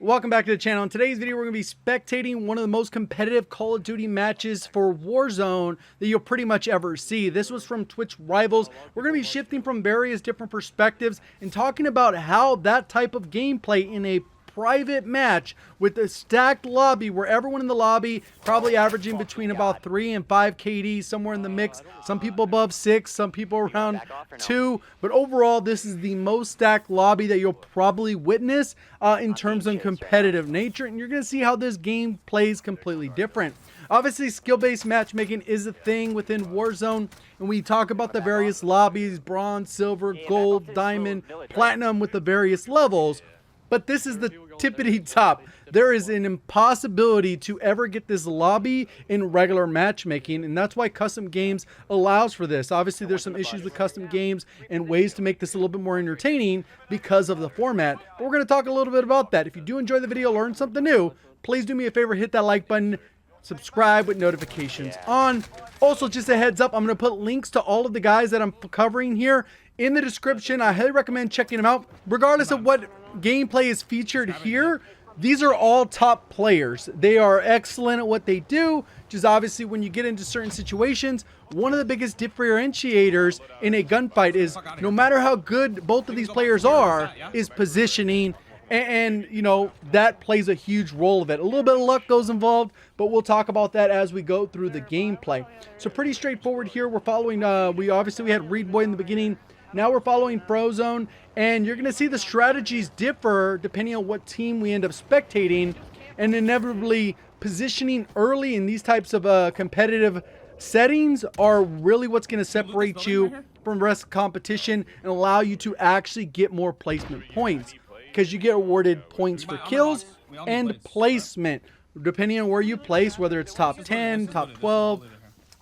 Welcome back to the channel. In today's video, we're going to be spectating one of the most competitive Call of Duty matches for Warzone that you'll pretty much ever see. This was from Twitch Rivals. We're going to be shifting from various different perspectives and talking about how that type of gameplay in a private match with a stacked lobby where everyone in the lobby probably averaging between about 3 and 5 KD, somewhere in the mix. Some people above 6, some people around 2, but overall this is the most stacked lobby that you'll probably witness in terms of competitive nature, and you're going to see how this game plays completely different. Obviously, skill-based matchmaking is a thing within Warzone, and we talk about the various lobbies: bronze, silver, gold, diamond, platinum, with the various levels. But this is the tippity top. There is an impossibility to ever get this lobby in regular matchmaking, and that's why custom games allows for this. Obviously, there's some issues with custom games and ways to make this a little bit more entertaining because of the format. But we're going to talk a little bit about that. If you do enjoy the video, learn something new, please do me a favor, hit that like button, subscribe with notifications on. Also, just a heads up, I'm going to put links to all of the guys that I'm covering here in the description. I highly recommend checking them out. Regardless of what gameplay is featured here, these are all top players. They are excellent at what they do. Just obviously, when you get into certain situations, one of the biggest differentiators in a gunfight is, no matter how good both of these players are, is positioning. And you know, that plays a huge role of it. A little bit of luck goes involved, but we'll talk about that as we go through the gameplay. So pretty straightforward here. We're following, we had Reed Boy in the beginning. Now we're following Frozone, and you're going to see the strategies differ depending on what team we end up spectating, and inevitably positioning early in these types of competitive settings are really what's going to separate you from the rest of the competition and allow you to actually get more placement points, because you get awarded points for kills and placement depending on where you place, whether it's top 10, top 12,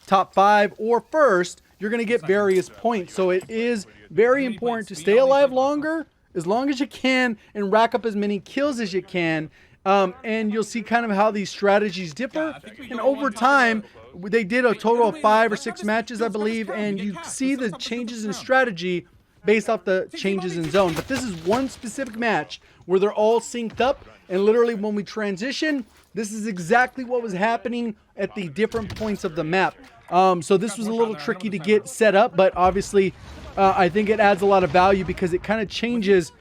top 5, or first. You're going to get various points. So it is very important to stay alive longer, as long as you can, and rack up as many kills as you can. And you'll see kind of how these strategies differ. And over time, they did a total of 5 or 6 matches, I believe, and you see the changes in strategy based off the changes in zone. But this is one specific match where they're all synced up, and literally when we transition, this is exactly what was happening at the different points of the map. So this was a little tricky to get set up, but obviously I think it adds a lot of value because it kind of changes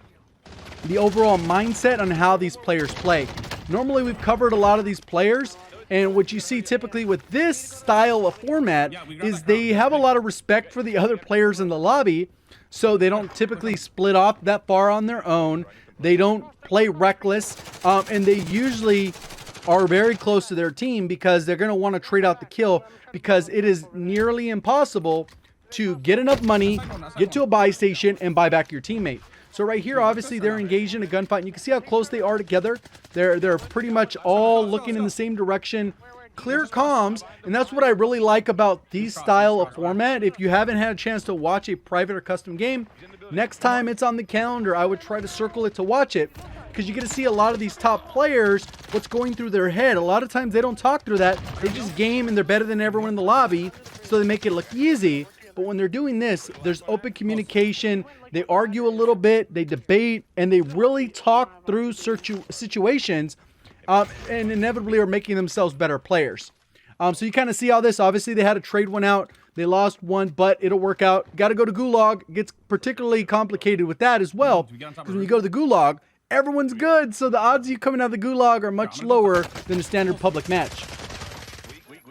the overall mindset on how these players play. Normally we've covered a lot of these players, and what you see typically with this style of format is they have a lot of respect for the other players in the lobby, so they don't typically split off that far on their own. They don't play reckless, and they usually are very close to their team because they're going to want to trade out the kill, because it is nearly impossible to get enough money, get to a buy station, and buy back your teammate. So right here, obviously, they're engaged in a gunfight, and you can see how close they are together. They're pretty much all looking in the same direction. Clear comms, and that's what I really like about these style of format. If you haven't had a chance to watch a private or custom game, next time it's on the calendar, I would try to circle it to watch it, because you get to see a lot of these top players, what's going through their head. A lot of times they don't talk through that. They just game, and they're better than everyone in the lobby, so they make it look easy. But when they're doing this, there's open communication. They argue a little bit, they debate, and they really talk through situations, and inevitably are making themselves better players. So you kind of see all this. Obviously, they had to trade one out. They lost one, but it'll work out. Got to go to Gulag. It gets particularly complicated with that as well, because when you go to the Gulag, everyone's good, so the odds of you coming out of the Gulag are much lower than a standard public match.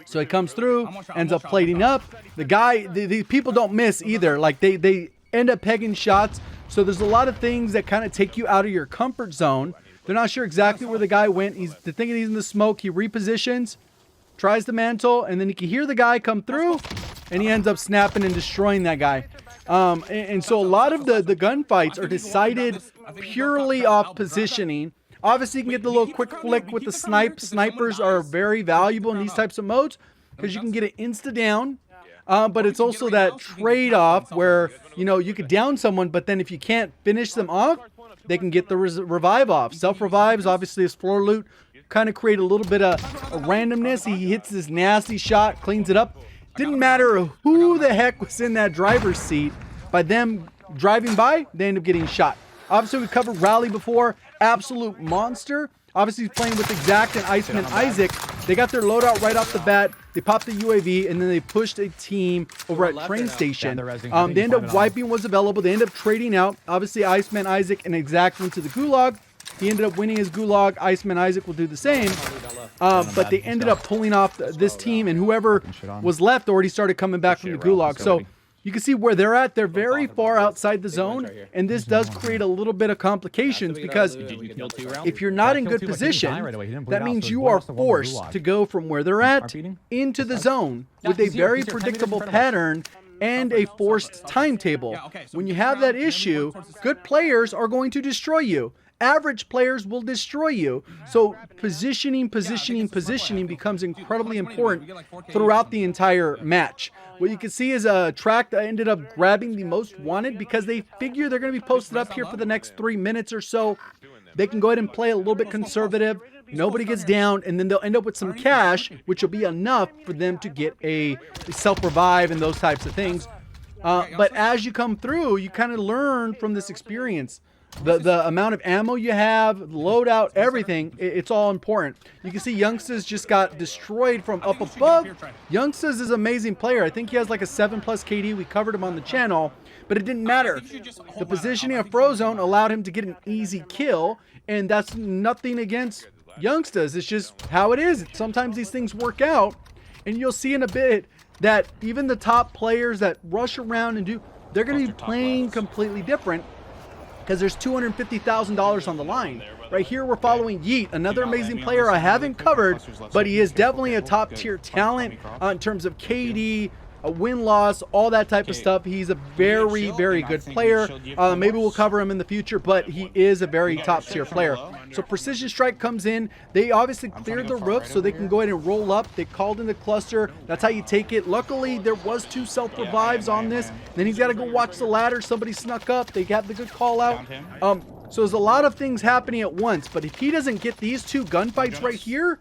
So he comes through, ends up plating up. The guy, the people don't miss either. Like they end up pegging shots. So there's a lot of things that kind of take you out of your comfort zone. They're not sure exactly where the guy went. They're thinking he's in the smoke. He repositions, tries the mantle, and then you can hear the guy come through, and he ends up snapping and destroying that guy. And so a lot of the gunfights are decided purely off positioning. Obviously, you can get the little quick flick with the snipe. Snipers are very valuable in these types of modes because you can get an insta down. But it's also that trade-off where, you know, you could down someone, but then if you can't finish them off, they can get the revive off. Self-revives, obviously, is floor loot. Kind of create a little bit of randomness. He hits this nasty shot, cleans it up. Didn't matter who the heck was in that driver's seat. By them driving by, they end up getting shot. Obviously, we covered Rally before. Absolute monster. Obviously, he's playing with Exact and Iceman Isaac. They got their loadout right off the bat. They popped the UAV, and then they pushed a team over at train station. They end up wiping what's available. They end up trading out. Obviously, Iceman Isaac and Exact went to the Gulag. He ended up winning his Gulag. Iceman Isaac will do the same. But they ended up pulling off this team, and whoever was left already started coming back from the Gulag. So you can see where they're at. They're very far outside the zone, and this does create a little bit of complications because if you're not in good position, that means you are forced to go from where they're at into the zone with a very predictable pattern and a forced timetable. When you have that issue, good players are going to destroy you. Average players will destroy you. So positioning becomes incredibly important throughout the entire match. What you can see is a track that ended up grabbing the most wanted because they figure they're going to be posted up here for the next 3 minutes or so. They can go ahead and play a little bit conservative. Nobody gets down, and then they'll end up with some cash, which will be enough for them to get a self-revive and those types of things. But as you come through, you kind of learn from this experience. The amount of ammo you have, loadout, everything, it's all important. You can see Youngsters just got destroyed from up above. Youngsters is an amazing player. I think he has like a 7+ KD. We covered him on the channel, but it didn't matter. The positioning of Frozone allowed him to get an easy kill, and that's nothing against Youngsters. It's just how it is. Sometimes these things work out, and you'll see in a bit that even the top players that rush around and they're going to be playing completely different. Because there's $250,000 on the line. Right here, we're following Yeet, another amazing player I haven't covered, but he is definitely a top-tier talent in terms of KD, win-loss, all that type of stuff. He's a very, very good player. Maybe we'll cover him in the future, but he is a very top-tier player. So Precision Strike comes in. They obviously cleared the roof so they can go ahead and roll up. They called in the cluster. That's how you take it. Luckily, there was 2 self-revives on this. Then he's got to go watch the ladder. Somebody snuck up. They got the good call out. So there's a lot of things happening at once, but if he doesn't get these 2 gunfights right here,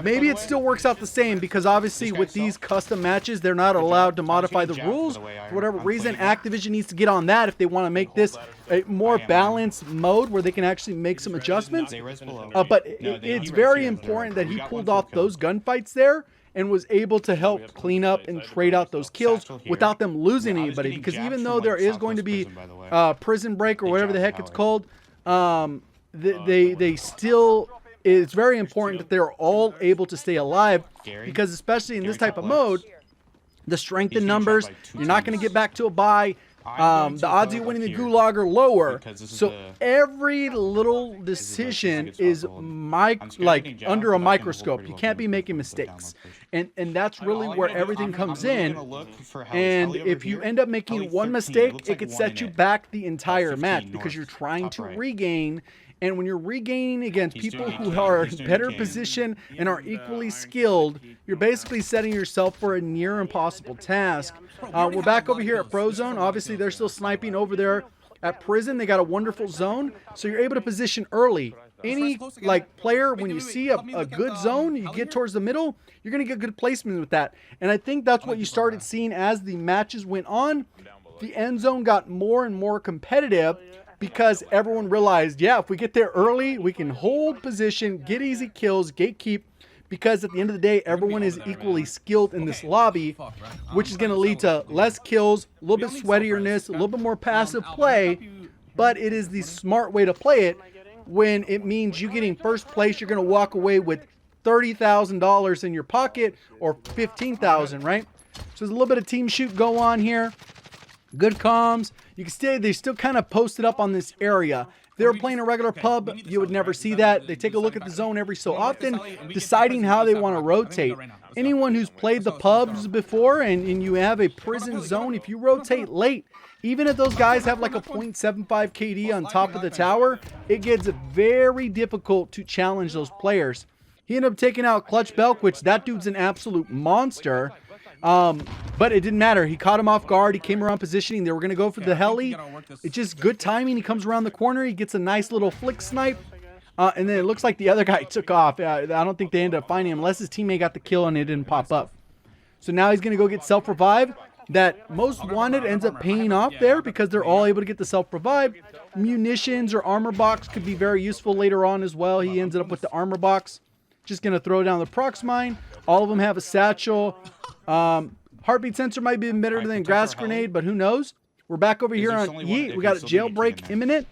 maybe it still works out the same, because obviously with these custom matches, they're not allowed to modify the rules for whatever reason. Activision needs to get on that if they want to make this a more balanced mode where they can actually make some adjustments. But it's very important that he pulled off those gunfights there and was able to help clean up and trade out those kills without them losing anybody, because even though there is going to be prison break or whatever the heck it's called, they still... It's very important that they're all able to stay alive, because especially in this type of mode, the strength in numbers, you're not going to get back to a bye. The odds of you winning the Gulag are lower. So every little decision is under a microscope. You can't be making mistakes. And that's really where everything comes in. And if you end up making one mistake, it could set you back the entire match, because you're trying to regain. And when you're regaining against people who are in better position and are equally skilled, you're basically setting yourself for a near impossible task. We're back over here at Frozone. Obviously, they're still sniping over there at prison. They got a wonderful zone, so you're able to position early. Any player, when you see a good zone, you get towards the middle, you're going to get good placement with that. And I think that's what you started seeing as the matches went on. The end zone got more and more competitive, because everyone realized, yeah, if we get there early, we can hold position, get easy kills, gatekeep, because at the end of the day, everyone is equally skilled in this lobby, which is going to lead to less kills, a little bit sweatiness, a little bit more passive play, but it is the smart way to play it. When it means you getting first place, you're going to walk away with $30,000 in your pocket, or $15,000, right? So there's a little bit of team shoot go on here. Good comms. You can stay. They still kind of posted up on this area. If they were playing a regular pub, you would never see that. They take a look at the zone every so often, deciding how they want to rotate. Anyone who's played the pubs before and you have a prison zone, if you rotate late, even if those guys have like a 0.75 KD on top of the tower, it gets very difficult to challenge those players. He ended up taking out Clutch Belk, which that dude's an absolute monster. But it didn't matter. He caught him off guard. He came around positioning. They were going to go for the heli. It's just good timing. He comes around the corner. He gets a nice little flick snipe. And then it looks like the other guy took off. I don't think they ended up finding him unless his teammate got the kill and it didn't pop up. So now he's going to go get self-revive. that most wanted ends up paying off there because they're all able to get the self-revive. Munitions or armor box could be very useful later on as well. He ended up with the armor box. Just going to throw down the prox mine. All of them have a satchel. Heartbeat sensor might be better than grass grenade, but who knows? We're back over here on Yeet. We got a jailbreak imminent.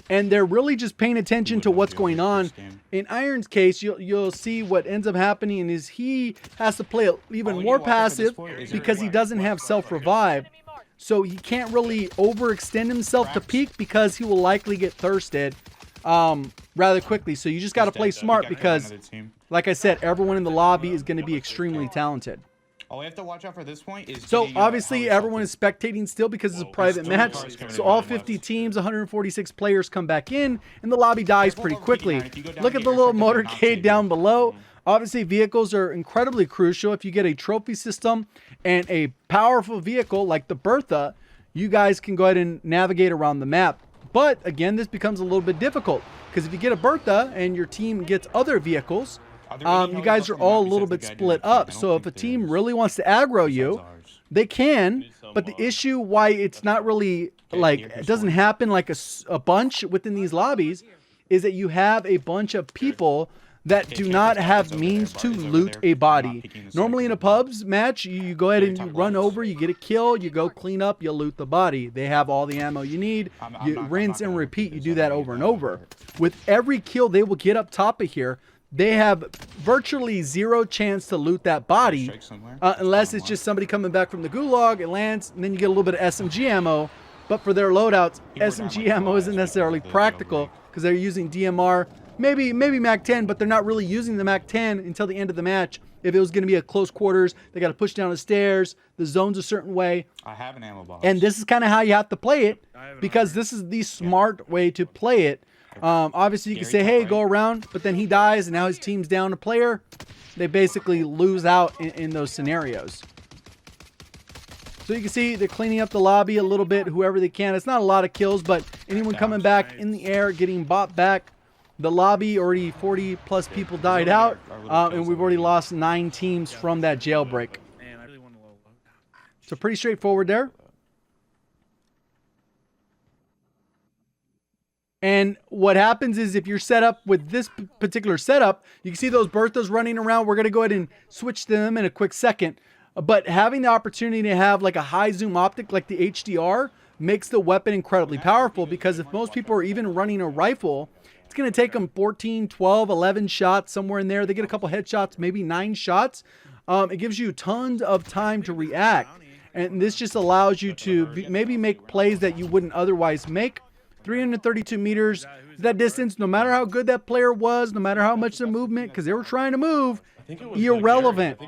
And they're really just paying attention to what's going on. In Iron's case, you'll see what ends up happening is he has to play even more passive because he doesn't have self-revive. So he can't really overextend himself to peak because he will likely get thirsted rather quickly. So you just got to play smart because, like I said, everyone in the lobby is going to be extremely talented. All we have to watch out for this point is... So obviously everyone is spectating still because it's a private match. So all 50 teams, 146 players come back in and the lobby dies pretty quickly. Look at the little motorcade down below. Obviously vehicles are incredibly crucial. If you get a trophy system and a powerful vehicle like the Bertha, you guys can go ahead and navigate around the map. But again, this becomes a little bit difficult because if you get a Bertha and your team gets other vehicles, you guys are all a little bit split up. So if a team really wants to aggro you, they can. But the issue why it's not really like it doesn't happen like a bunch within these lobbies is that you have a bunch of people that do not have means to loot a body. Normally in a pubs match, you go ahead and you run over, you get a kill, you go clean up, you loot the body. They have all the ammo you need. You rinse and repeat. You do that over and over. With every kill they will get up top of here, they have virtually zero chance to loot that body unless it's just somebody coming back from the gulag. It lands, and then you get a little bit of SMG ammo. But for their loadouts, SMG ammo isn't necessarily practical because they're using DMR, maybe MAC-10, but they're not really using the MAC-10 until the end of the match. If it was going to be a close quarters, they got to push down the stairs. The zone's a certain way. I have an ammo box. And this is kind of how you have to play it because this is the smart way to play it. Obviously you can say, hey, go around, but then he dies and now his team's down a player. They basically lose out in those scenarios. So you can see they're cleaning up the lobby a little bit, whoever they can. It's not a lot of kills, but anyone coming back in the air, getting bought back. The lobby, already 40 plus people died out, and we've already lost 9 teams from that jailbreak. So pretty straightforward there. And what happens is if you're set up with this particular setup, you can see those Berthas running around. We're going to go ahead and switch to them in a quick second. But having the opportunity to have like a high zoom optic like the HDR makes the weapon incredibly powerful because if most people are even running a rifle, it's going to take them 14, 12, 11 shots, somewhere in there. They get a couple headshots, maybe 9 shots. It gives you tons of time to react. And this just allows you to maybe make plays that you wouldn't otherwise make. 332 meters, that distance, no matter how good that player was, no matter how much the movement, because they were trying to move, irrelevant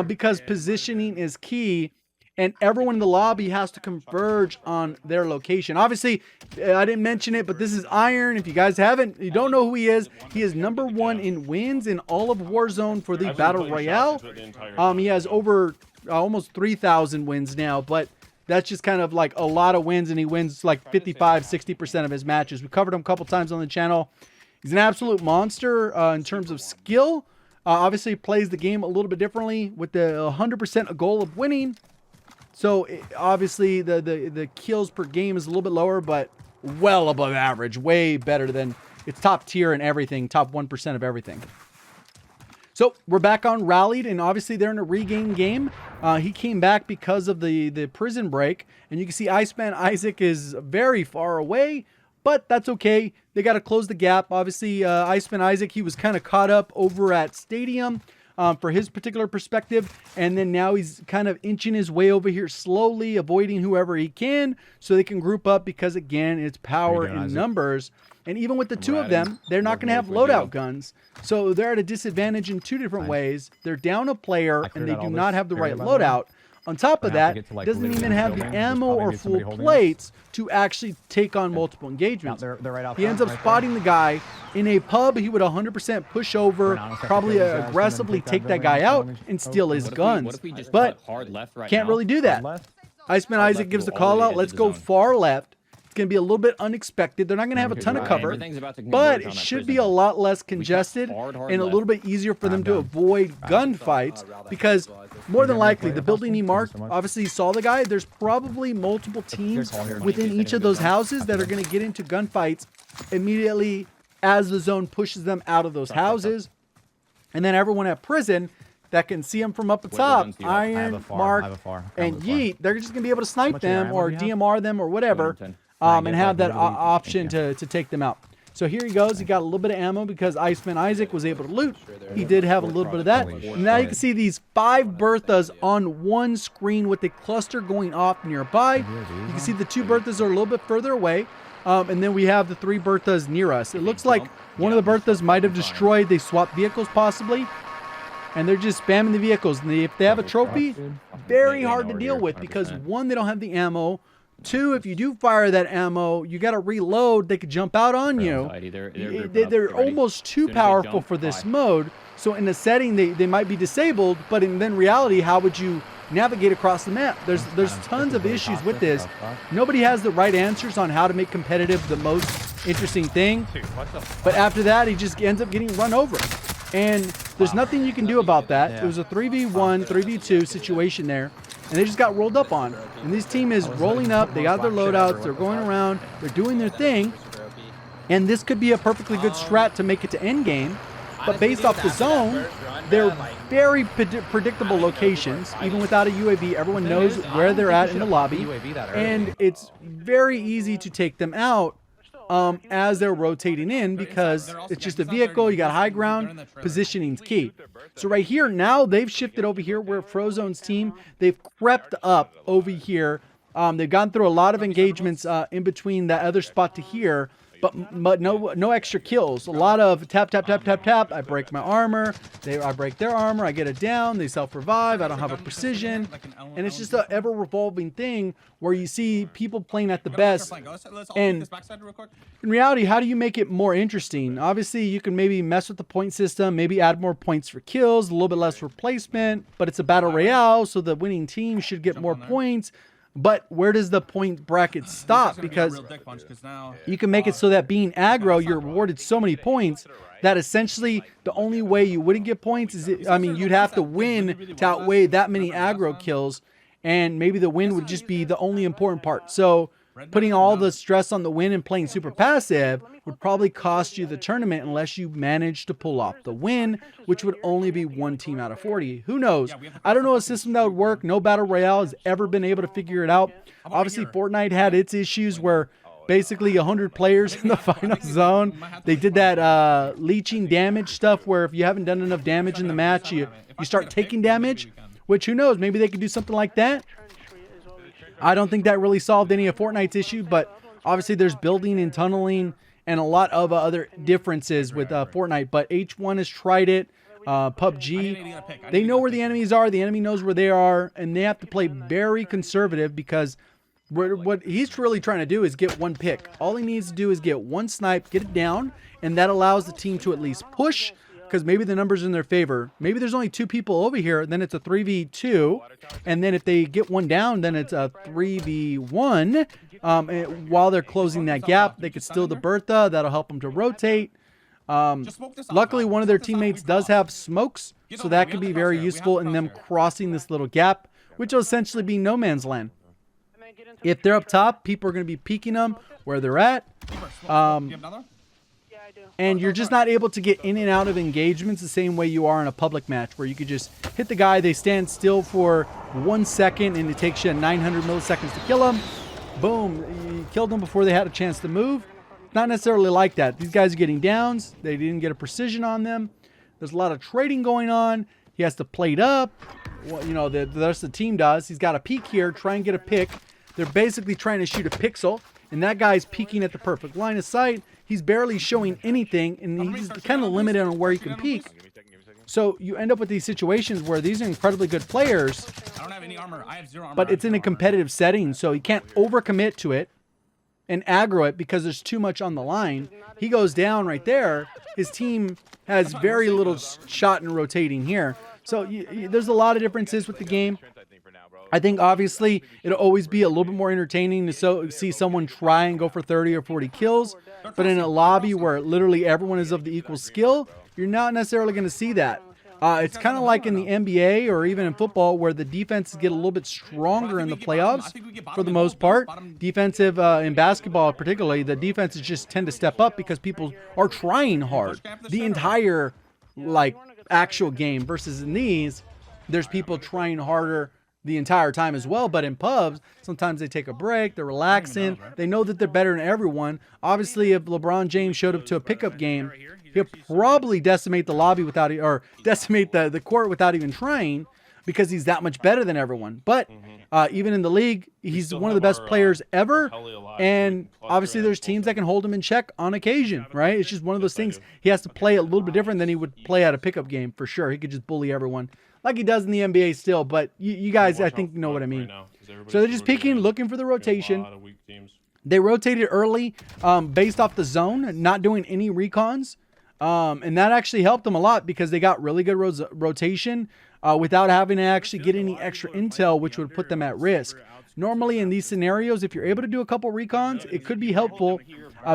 because positioning is key and everyone in the lobby has to converge on their location. Obviously, I didn't mention it, but this is Iron. If you guys you don't know who he is #1 in wins in all of Warzone for the Battle Royale. He has over almost 3,000 wins now, but that's just kind of like a lot of wins, and he wins like 55-60% of his matches. We covered him a couple times on the channel. He's an absolute monster in terms of skill. Obviously, he plays the game a little bit differently with the 100% goal of winning. So obviously, the kills per game is a little bit lower, but well above average, way better than it's top tier in everything, top 1% of everything. So we're back on Rallied, and obviously they're in a regain game. He came back because of the prison break, and you can see Iceman Isaac is very far away, but that's okay. They got to close the gap. Obviously, Iceman Isaac, he was kind of caught up over at Stadium for his particular perspective, and then now he's kind of inching his way over here slowly, avoiding whoever he can, so they can group up because, again, it's power in numbers. And even with the two of them, they're not going to have loadout guns. So they're at a disadvantage in 2 different ways. They're down a player, and they do not have the right loadout. On top of that, doesn't even have the ammo or full plates to actually take on multiple engagements. He ends up spotting the guy. In a pub, he would 100% push over, probably aggressively take that guy out and steal his guns. But can't really do that. Iceman Isaac gives the call out, let's go far left. going to be a little bit unexpected. They're not going to have a ton of cover, but it should be a lot less congested and a little bit easier for them to avoid gunfights, because more than likely the building he marked, obviously you saw the guy, there's probably multiple teams within each of those houses that are going to get into gunfights immediately as the zone pushes them out of those houses. And then everyone at prison that can see them from up the top, Iron, Mark, and Yeet, they're just going to be able to snipe them or DMR them or whatever, and have that option to take them out. So here he goes. He got a little bit of ammo because Iceman Isaac was able to loot. He did have a little bit of that. And now you can see these 5 Berthas on one screen with a cluster going off nearby. You can see the 2 Berthas are a little bit further away. And then we have the 3 Berthas near us. It looks like one of the Berthas might have destroyed. They swapped vehicles possibly. And they're just spamming the vehicles. And if they have a trophy, very hard to deal with because 1, they don't have the ammo. 2, if you do fire that ammo, you got to reload. They could jump out on you. They're almost too powerful for this mode. So in a setting, they might be disabled. But in reality, how would you navigate across the map? There's tons of issues with this. Nobody has the right answers on how to make competitive the most interesting thing. But after that, he just ends up getting run over. And there's nothing you can do about that. It was a 3v1, 3v2 situation there. And they just got rolled up on. And this team is rolling up. They got their loadouts. They're going around. They're doing their thing. And this could be a perfectly good strat to make it to endgame. But based off the zone, they're very predictable locations. Even without a UAV, everyone knows where they're at in the lobby. And it's very easy to take them out as they're rotating in, because it's just a vehicle. You got high ground. Positioning's key. So right here, now they've shifted over here where Frozone's team, they've crept up over here. They've gone through a lot of engagements in between that other spot to here. But no extra kills. A lot of tap, tap, tap, tap, tap. I break my armor. I break their armor. I get it down. They self-revive. I don't have a precision. And it's just an ever-revolving thing where you see people playing at the best. And in reality, how do you make it more interesting? Obviously, you can maybe mess with the point system, maybe add more points for kills, a little bit less replacement. But it's a battle royale, so the winning team should get more points. But where does the point bracket stop? Because you can make it so that being aggro, you're rewarded so many points that essentially the only way you wouldn't get points is, you'd have to win to outweigh that many aggro kills. And maybe the win would just be the only important part. So putting all the stress on the win and playing super passive would probably cost you the tournament unless you manage to pull off the win, which would only be 1 team out of 40. Who knows? I don't know a system that would work. No Battle Royale has ever been able to figure it out. Obviously, Fortnite had its issues where basically 100 players in the final zone. They did that leeching damage stuff where if you haven't done enough damage in the match, you start taking damage, which who knows? Maybe they could do something like that. I don't think that really solved any of Fortnite's issue, but obviously there's building and tunneling and a lot of other differences with Fortnite. But H1 has tried it. PUBG, they know where the enemies are. The enemy knows where they are, and they have to play very conservative because what he's really trying to do is get 1 pick. All he needs to do is get 1 snipe, get it down, and that allows the team to at least push, because maybe the numbers in their favor. Maybe there's only 2 people over here, then it's a 3v2, and then if they get 1 down, then it's a 3v1. While they're closing that gap, they could steal the Bertha. That'll help them to rotate. Luckily, one of their teammates does have smokes, so that could be very useful in them crossing this little gap, which will essentially be no man's land. If they're up top, people are going to be peeking them where they're at. And you're just not able to get in and out of engagements the same way you are in a public match, where you could just hit the guy, they stand still for 1 second, and it takes you 900 milliseconds to kill them. Boom, you killed them before they had a chance to move. Not necessarily like that. These guys are getting downs. They didn't get a precision on them. There's a lot of trading going on. He has to plate up. Well, you know, the rest of the team does. He's got to peek here, try and get a pick. They're basically trying to shoot a pixel, and that guy's peeking at the perfect line of sight. He's barely showing anything, and he's kind of limited on where he can peek. So you end up with these situations where these are incredibly good players, I don't have any armor. I have 0 armor. but it's in a competitive setting, so he can't overcommit to it and aggro it because there's too much on the line. He goes down right there. His team has very little shot in rotating here. So there's a lot of differences with the game. I think obviously it'll always be a little bit more entertaining to see someone try and go for 30 or 40 kills. But in a lobby where literally everyone is of the equal skill, you're not necessarily going to see that. It's kind of like in the NBA or even in football where the defenses get a little bit stronger in the playoffs for the most part. Defensive, in basketball particularly, the defenses just tend to step up because people are trying hard the entire like actual game, versus in these, there's people trying harder the entire time as well. But in pubs, sometimes they take a break, they're relaxing, they know that they're better than everyone. Obviously, if LeBron James showed up to a pickup game, he'll probably decimate the lobby without, or decimate the court without even trying, because he's that much better than everyone. But even in the league, he's one of the best players ever. And obviously there's teams that can hold him in check on occasion, right? It's just one of those things. He has to play a little bit different than he would play at a pickup game for sure. He could just bully everyone like he does in the NBA still. But you guys, I think, know what I mean. So they're just peeking, looking for the rotation. They rotated early based off the zone, not doing any recons. And that actually helped them a lot because they got really good rotation without having to actually get any extra intel, which would put them at risk. Normally in these scenarios, if you're able to do a couple recons, it could be helpful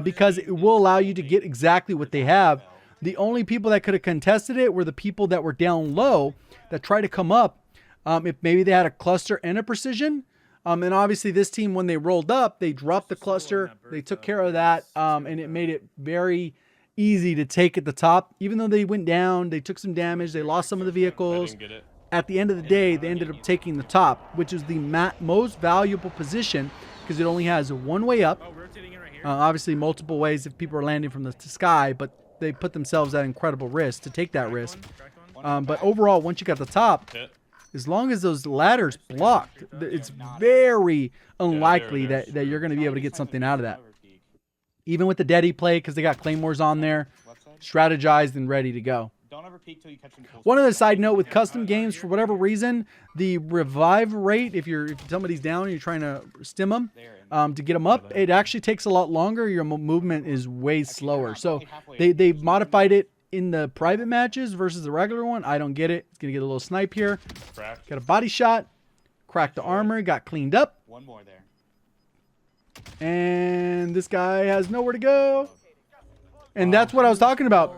because it will allow you to get exactly what they have. The only people that could have contested it were the people that were down low that tried to come up. If maybe they had a cluster and a precision. And obviously this team, when they rolled up, they dropped the cluster. They took care of that. And it made it very easy to take at the top. Even though they went down, they took some damage, they lost some of the vehicles. At the end of the day, they ended up taking the top, which is the most valuable position because it only has one way up. Obviously multiple ways if people are landing from the sky, but they put themselves at incredible risk to take that risk. But overall, once you got the top, as long as those ladders blocked, it's very unlikely that you're going to be able to get something out of that. Even with the Deddy play, because they got Claymores on there, strategized and ready to go. One other side note with custom games, for whatever reason, the revive rate, if somebody's down and you're trying to stim them to get them up, it actually takes a lot longer. Your movement is way slower. So they've modified it in the private matches versus the regular one. I don't get it. It's going to get a little snipe here. Got a body shot. Cracked the armor. Got cleaned up. One more there. And this guy has nowhere to go. And that's what I was talking about.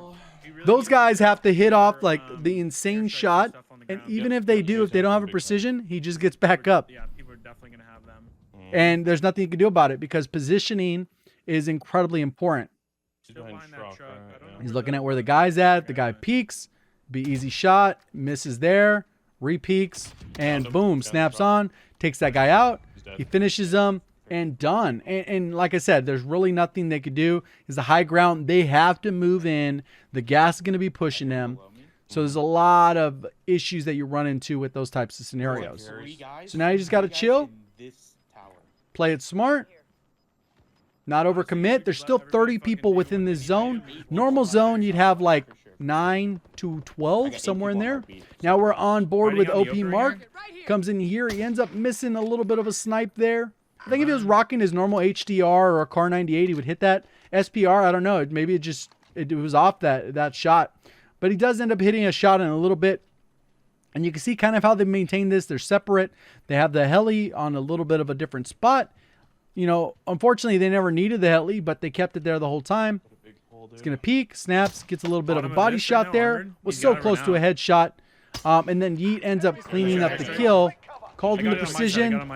Those guys have to hit off like the insane shot. And even if they do, if they don't have a precision, he just gets back up. Yeah, people are definitely going to have them. And there's nothing you can do about it because positioning is incredibly important. He's looking at where the guy's at. The guy peeks. Be easy shot. Misses there. Re-peeks. And boom, snaps on. Takes that guy out. He finishes him. And done. And like I said, there's really nothing they could do. It's the high ground. They have to move in. The gas is going to be pushing them. So there's a lot of issues that you run into with those types of scenarios. So now you just got to chill. Play it smart. Not overcommit. There's still 30 people within this zone. Normal zone, you'd have like 9 to 12, somewhere in there. Now we're on board with OP Mark. Comes in here. He ends up missing a little bit of a snipe there. I think if he was rocking his normal HDR or a Car 98, he would hit that. SPR, I don't know. Maybe it was off that shot. But he does end up hitting a shot in a little bit. And you can see kind of how they maintain this. They're separate. They have the heli on a little bit of a different spot. You know, unfortunately, they never needed the heli, but they kept it there the whole time. It's going to peek, snaps, gets a little bit of a body shot there. Was so close to a headshot. And then Yeet ends up cleaning up the kill. Called him the precision.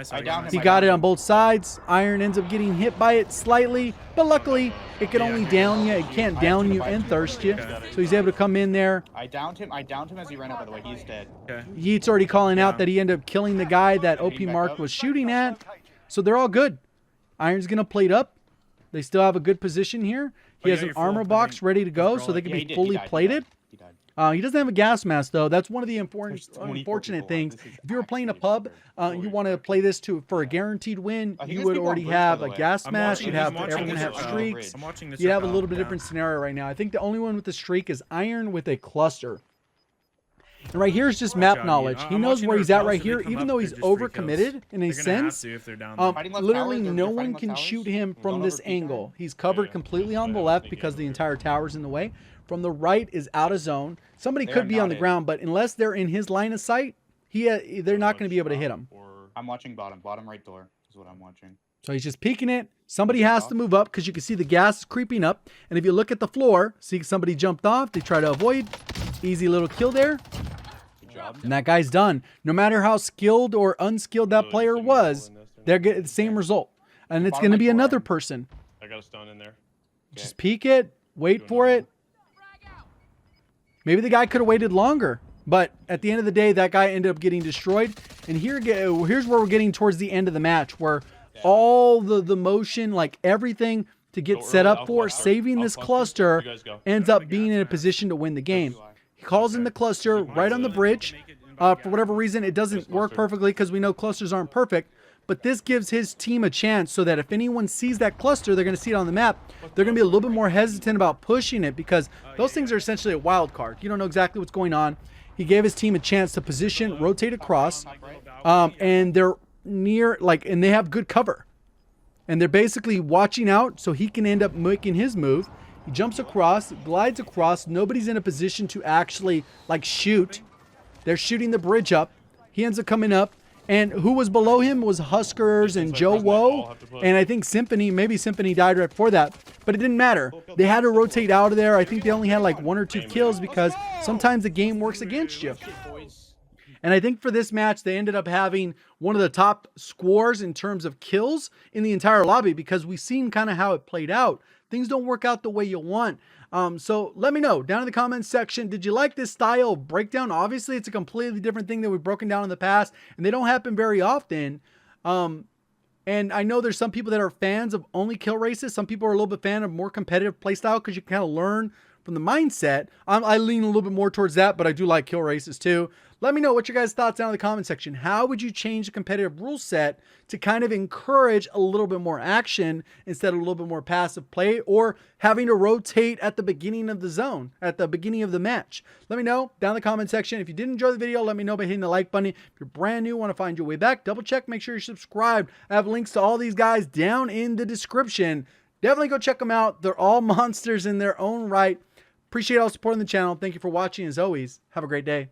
He got it on both sides. Iron ends up getting hit by it slightly, but luckily it can only down you. It can't down you and thirst you. So he's able to come in there. I downed him as he ran up, by the way. He's dead. Yeet's already calling out that he ended up killing the guy that OP Mark was shooting at. So they're all good. Iron's going to plate up. They still have a good position here. He has an armor box ready to go, so they can be fully plated. He doesn't have a gas mask, though. That's one of the unfortunate things. If you were playing a pub, you want to play this for a guaranteed win, you would already have a gas mask. You'd have everyone have streaks. You'd have a little bit different scenario right now. I think the only one with the streak is Iron with a cluster. And right here is just map knowledge. He knows where he's at right here, even though he's overcommitted in a sense. Literally, no one can shoot him from this angle. He's covered completely on the left because the entire tower's in the way. From the right is out of zone. Somebody could be on the ground, but unless they're in his line of sight, they're not going to be able to hit him. I'm watching bottom. Bottom right door is what I'm watching. So he's just peeking it. Somebody has to move up because you can see the gas is creeping up. And if you look at the floor, see somebody jumped off. They try to avoid. Easy little kill there. Good job. And that guy's done. No matter how skilled or unskilled that player was, they're getting the same result. And it's going to be another person. I got a stun in there. Just peek it. Wait for it. Maybe the guy could have waited longer. But at the end of the day, that guy ended up getting destroyed. And here's where we're getting towards the end of the match, where all the motion, like everything to get set up for saving this cluster, ends up being in a position to win the game. He calls in the cluster right on the bridge. For whatever reason, it doesn't work perfectly because we know clusters aren't perfect. But this gives his team a chance so that if anyone sees that cluster, they're going to see it on the map. They're going to be a little bit more hesitant about pushing it because those things are essentially a wild card. You don't know exactly what's going on. He gave his team a chance to position, rotate across, and they're near, and they have good cover. And they're basically watching out so he can end up making his move. He jumps across, glides across. Nobody's in a position to actually, shoot. They're shooting the bridge up. He ends up coming up. And who was below him was Huskers and Joe Woe. And I think Symphony, maybe Symphony died right before that. But it didn't matter. They had to rotate out of there. I think they only had 1 or 2 kills because sometimes the game works against you. And I think for this match, they ended up having one of the top scores in terms of kills in the entire lobby because we've seen kind of how it played out. Things don't work out the way you want. So let me know down in the comments section. Did you like this style of breakdown? Obviously, it's a completely different thing that we've broken down in the past, and they don't happen very often. And I know there's some people that are fans of only kill races. Some people are a little bit fan of more competitive playstyle because you can kind of learn from the mindset. I lean a little bit more towards that, but I do like kill races too. Let me know what your guys' thoughts down in the comment section. How would you change the competitive rule set to kind of encourage a little bit more action instead of a little bit more passive play or having to rotate at the beginning of the zone, at the beginning of the match? Let me know down in the comment section. If you did enjoy the video, let me know by hitting the like button. If you're brand new, want to find your way back, double check, make sure you're subscribed. I have links to all these guys down in the description. Definitely go check them out. They're all monsters in their own right. Appreciate all supporting the channel. Thank you for watching. As always, have a great day.